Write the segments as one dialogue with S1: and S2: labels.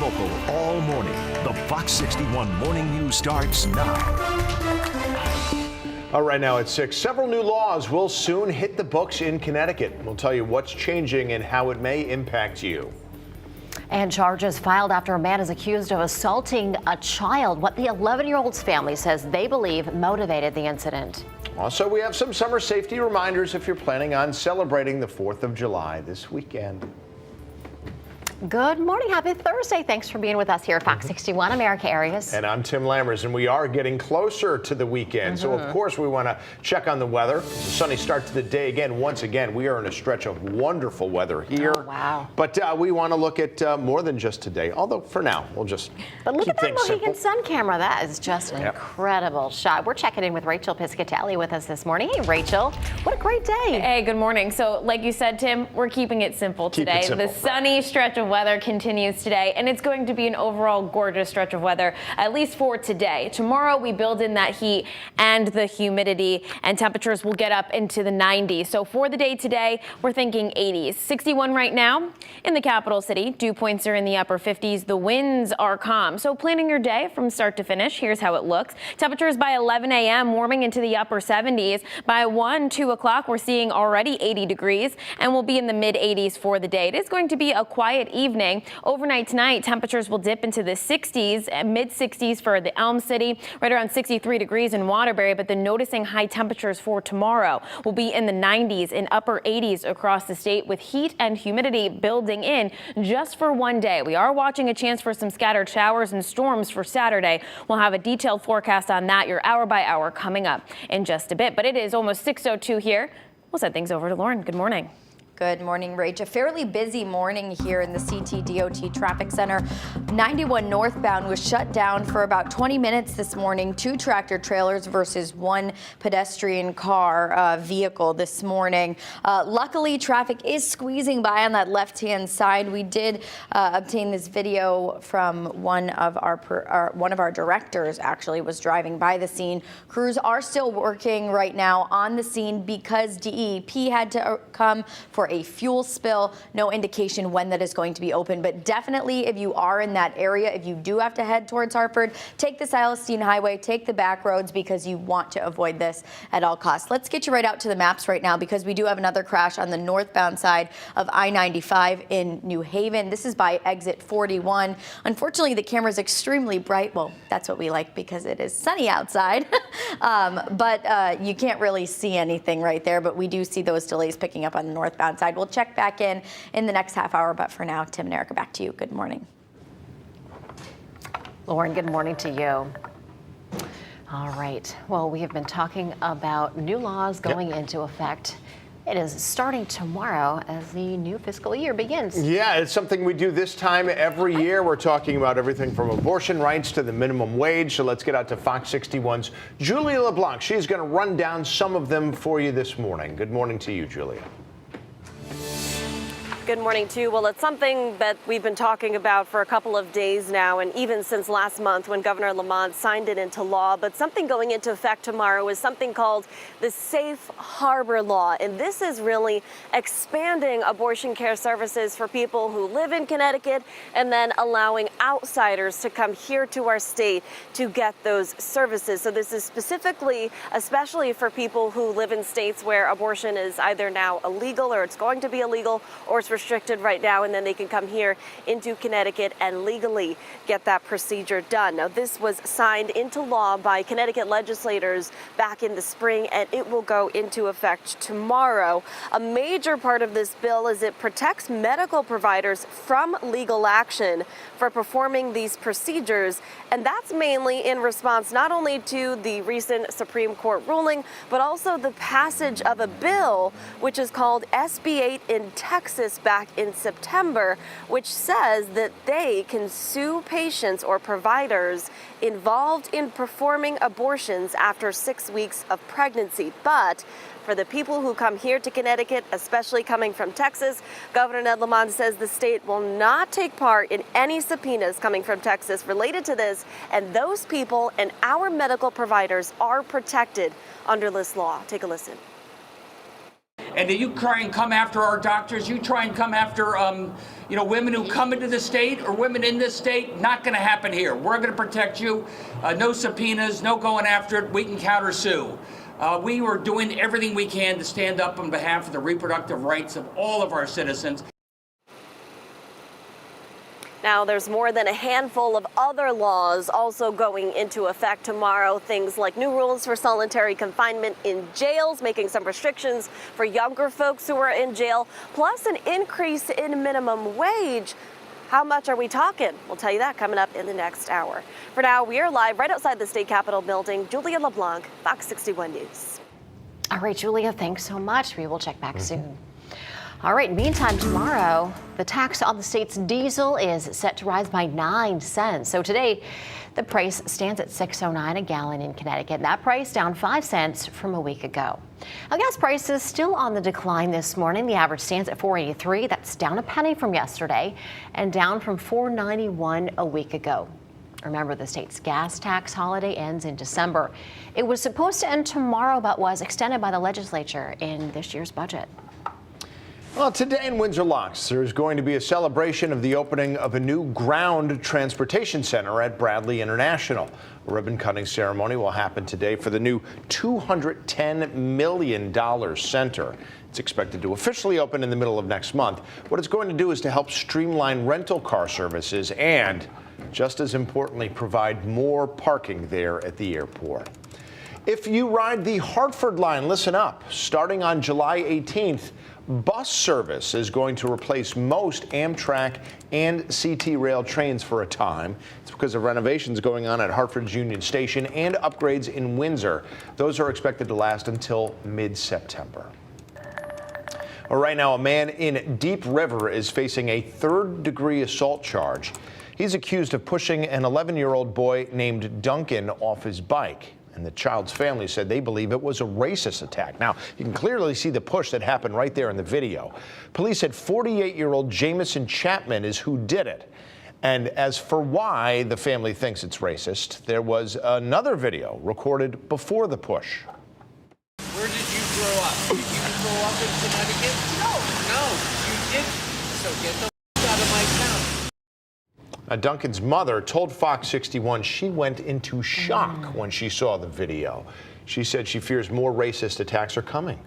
S1: local all morning. The Fox 61 Morning News starts now.
S2: All right, now at 6, several new laws will soon hit the books in Connecticut. We'll tell you what's changing and how it may impact you.
S3: And charges filed after a man is accused of assaulting a child. What the 11-year-old's family says they believe motivated the incident.
S2: Also, we have some summer safety reminders if you're planning on celebrating the 4th of July this weekend.
S3: Good morning. Happy Thursday. Thanks for being with us here at Fox 61 America Areas.
S2: And I'm Tim Lammers, and we are getting closer to the weekend. So, of course, we want to check on the weather. It's a sunny start to the day again. Once again, we are in a stretch of wonderful weather here.
S3: Oh, wow.
S2: But we want to look at more than just today. Although, for now, we'll just
S3: But look
S2: keep
S3: at that
S2: things
S3: Mohegan
S2: simple.
S3: Sun camera. That is just an incredible shot. We're checking in with Rachel Piscatelli with us this morning. Hey, Rachel. What a great day.
S4: Hey, good morning. So, like you said, Tim, we're keeping it simple today. The sunny stretch of weather continues today, and it's going to be an overall gorgeous stretch of weather, at least for today. Tomorrow, we build in that heat and the humidity, and temperatures will get up into the 90s. So for the day today, we're thinking 80s. 61 right now in the capital city. Dew points are in the upper 50s. The winds are calm. So planning your day from start to finish, here's how it looks. Temperatures by 11 a.m. warming into the upper 70s. By 1, 2 o'clock, we're seeing already 80 degrees, and we'll be in the mid 80s for the day. It is going to be a quiet evening. Overnight tonight, temperatures will dip into the 60s and mid 60s for the Elm City, right around 63 degrees in Waterbury. But the noticing high temperatures for tomorrow will be in the 90s and upper 80s across the state, with heat and humidity building in just for one day. We are watching a chance for some scattered showers and storms for Saturday. We'll have a detailed forecast on that, your hour by hour, coming up in just a bit. But it is almost 6:02 here. We'll send things over to Lauren. Good morning.
S5: Good morning, Rach. A fairly busy morning here in the CTDOT Traffic Center. 91 northbound was shut down for about 20 minutes this morning. 2 tractor trailers versus 1 pedestrian car vehicle this morning. Luckily, traffic is squeezing by on that left-hand side. We did obtain this video from one of our directors. Actually, was driving by the scene. Crews are still working right now on the scene because DEP had to come for a fuel spill. No indication when that is going to be open, but definitely if you are in that area, if you do have to head towards Hartford, take the Celestine Highway, take the back roads, because you want to avoid this at all costs. Let's get you right out to the maps right now, because we do have another crash on the northbound side of I-95 in New Haven. This is by exit 41. Unfortunately, the camera is extremely bright. Well, that's what we like because it is sunny outside, but you can't really see anything right there, but we do see those delays picking up on the northbound side. We'll check back in the next half hour, but for now, Tim and Erica, back to you. Good morning.
S3: Lauren, good morning to you. All right. Well, we have been talking about new laws going into effect. It is starting tomorrow as the new fiscal year begins.
S2: Yeah, it's something we do this time every year. We're talking about everything from abortion rights to the minimum wage. So let's get out to Fox 61's Julia LeBlanc. She's going to run down some of them for you this morning. Good morning to you, Julia.
S6: Good morning, too. Well, it's something that we've been talking about for a couple of days now, and even since last month when Governor Lamont signed it into law. But something going into effect tomorrow is something called the Safe Harbor Law. And this is really expanding abortion care services for people who live in Connecticut and then allowing outsiders to come here to our state to get those services. So this is specifically, especially for people who live in states where abortion is either now illegal or it's going to be illegal or it's restricted right now, and then they can come here into Connecticut and legally get that procedure done. Now, this was signed into law by Connecticut legislators back in the spring, and it will go into effect tomorrow. A major part of this bill is it protects medical providers from legal action for performing these procedures, and that's mainly in response not only to the recent Supreme Court ruling, but also the passage of a bill which is called SB 8 in Texas back in September, which says that they can sue patients or providers involved in performing abortions after 6 weeks of pregnancy. But for the people who come here to Connecticut, especially coming from Texas, Governor Ned Lamont says the state will not take part in any subpoenas coming from Texas related to this, and those people and our medical providers are protected under this law. Take a listen.
S7: And then you try and come after our doctors, you try and come after women who come into the state or women in this state. Not going to happen here. We're going to protect you. No subpoenas, no going after it. We can countersue. We were doing everything we can to stand up on behalf of the reproductive rights of all of our citizens.
S6: Now, there's more than a handful of other laws also going into effect tomorrow. Things like new rules for solitary confinement in jails, making some restrictions for younger folks who are in jail, plus an increase in minimum wage. How much are we talking? We'll tell you that coming up in the next hour. For now, we are live right outside the State Capitol building. Julia LeBlanc, Fox 61 News.
S3: All right, Julia, thanks so much. We will check back soon. All right, meantime, tomorrow, the tax on the state's diesel is set to rise by 9 cents. So today, the price stands at $6.09 a gallon in Connecticut. That price down 5 cents from a week ago. Now, gas prices still on the decline this morning. The average stands at $4.83. That's down a penny from yesterday and down from $4.91 a week ago. Remember, the state's gas tax holiday ends in December. It was supposed to end tomorrow, but was extended by the legislature in this year's budget.
S2: Well, today in Windsor Locks, there's going to be a celebration of the opening of a new ground transportation center at Bradley International. A ribbon cutting ceremony will happen today for the new $210 million center. It's expected to officially open in the middle of next month. What it's going to do is to help streamline rental car services and, just as importantly, provide more parking there at the airport. If you ride the Hartford line, listen up. Starting on July 18th, bus service is going to replace most Amtrak and CT Rail trains for a time. It's because of renovations going on at Hartford's Union Station and upgrades in Windsor. Those are expected to last until mid-September. Well, right now, a man in Deep River is facing a third-degree assault charge. He's accused of pushing an 11-year-old boy named Duncan off his bike. And the child's family said they believe it was a racist attack. Now, you can clearly see the push that happened right there in the video. Police said 48-year-old Jamison Chapman is who did it. And as for why the family thinks it's racist, there was another video recorded before the push.
S8: Where did you grow up? Did you grow up in Connecticut? No, you didn't. So get the out of my town.
S2: Duncan's mother told Fox 61 she went into shock when she saw the video. She said she fears more racist attacks are coming.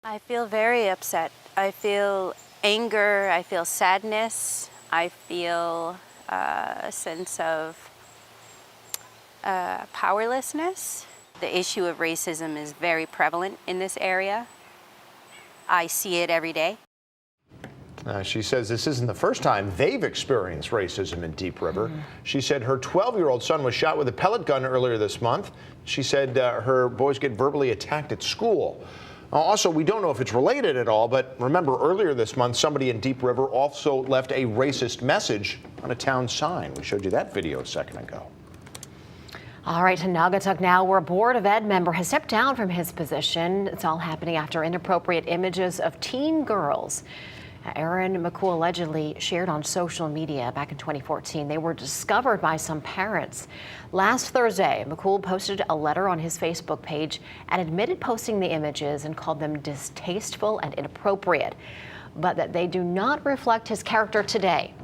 S9: I feel very upset. I feel anger. I feel sadness. I feel a sense of powerlessness. The issue of racism is very prevalent in this area. I see it every day.
S2: She says this isn't the first time they've experienced racism in Deep River. She said her 12-year-old son was shot with a pellet gun earlier this month. She said her boys get verbally attacked at school. Also, we don't know if it's related at all, but remember earlier this month, somebody in Deep River also left a racist message on a town sign. We showed you that video a second ago.
S3: All right, to Naugatuck now, where a Board of Ed member has stepped down from his position. It's all happening after inappropriate images of teen girls Aaron McCool allegedly shared on social media back in 2014. They were discovered by some parents. Last Thursday, McCool posted a letter on his Facebook page and admitted posting the images and called them distasteful and inappropriate, but that they do not reflect his character today.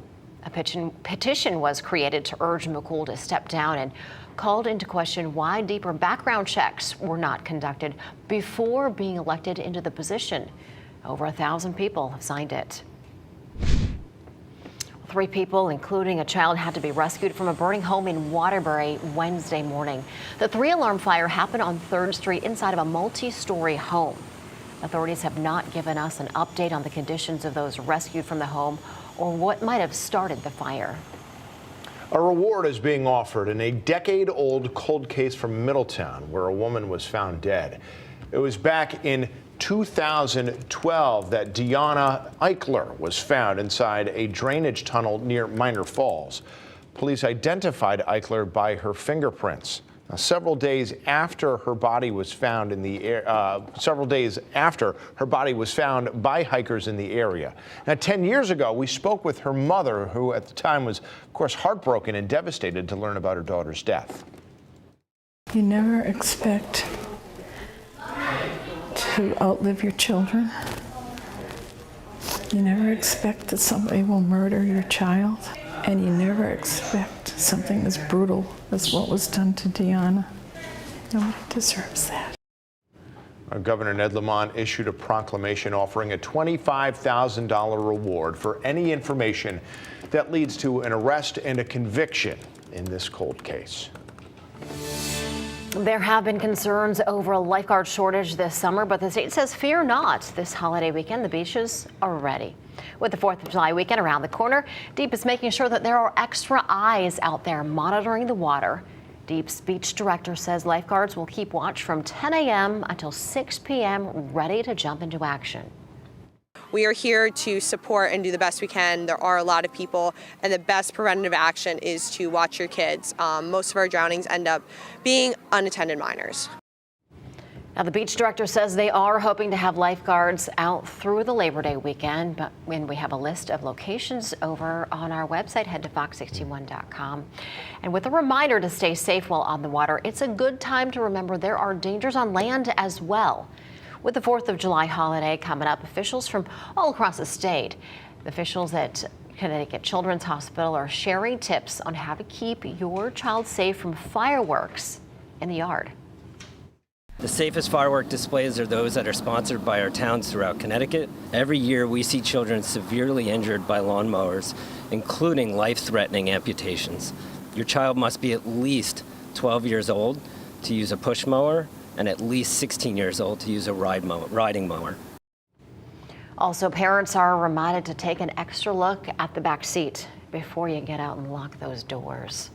S3: A petition was created to urge McCool to step down and called into question why deeper background checks were not conducted before being elected into the position. Over 1,000 people have signed it. 3 people, including a child, had to be rescued from a burning home in Waterbury Wednesday morning. The 3-alarm fire happened on 3rd Street inside of a multi-story home. Authorities have not given us an update on the conditions of those rescued from the home or what might have started the fire.
S2: A reward is being offered in a decade-old cold case from Middletown where a woman was found dead. It was back in 2012 that Deanna Eichler was found inside a drainage tunnel near Minor Falls. Police identified Eichler by her fingerprints. Now, several days after her body was found by hikers in the area. Now, 10 years ago, we spoke with her mother, who at the time was, of course, heartbroken and devastated to learn about her daughter's death.
S10: You never expect to outlive your children. You never expect that somebody will murder your child, and you never expect something as brutal as what was done to Deanna. Nobody deserves that.
S2: Governor Ned Lamont issued a proclamation offering a $25,000 reward for any information that leads to an arrest and a conviction in this cold case.
S3: There have been concerns over a lifeguard shortage this summer, but the state says fear not. This holiday weekend, the beaches are ready. With the 4th of July weekend around the corner, DEEP is making sure that there are extra eyes out there monitoring the water. DEEP's beach director says lifeguards will keep watch from 10 a.m. until 6 p.m. ready to jump into action.
S11: We are here to support and do the best we can. There are a lot of people, and the best preventative action is to watch your kids. Most of our drownings end up being unattended minors.
S3: Now, the beach director says they are hoping to have lifeguards out through the Labor Day weekend, but when we have a list of locations over on our website, head to fox61.com. And with a reminder to stay safe while on the water, it's a good time to remember there are dangers on land as well. With the 4th of July holiday coming up, officials from all across the state, officials at Connecticut Children's Hospital are sharing tips on how to keep your child safe from fireworks in the yard.
S12: The safest firework displays are those that are sponsored by our towns throughout Connecticut. Every year we see children severely injured by lawnmowers, including life-threatening amputations. Your child must be at least 12 years old to use a push mower and at least 16 years old to use a riding mower.
S3: Also, parents are reminded to take an extra look at the back seat before you get out and lock those doors.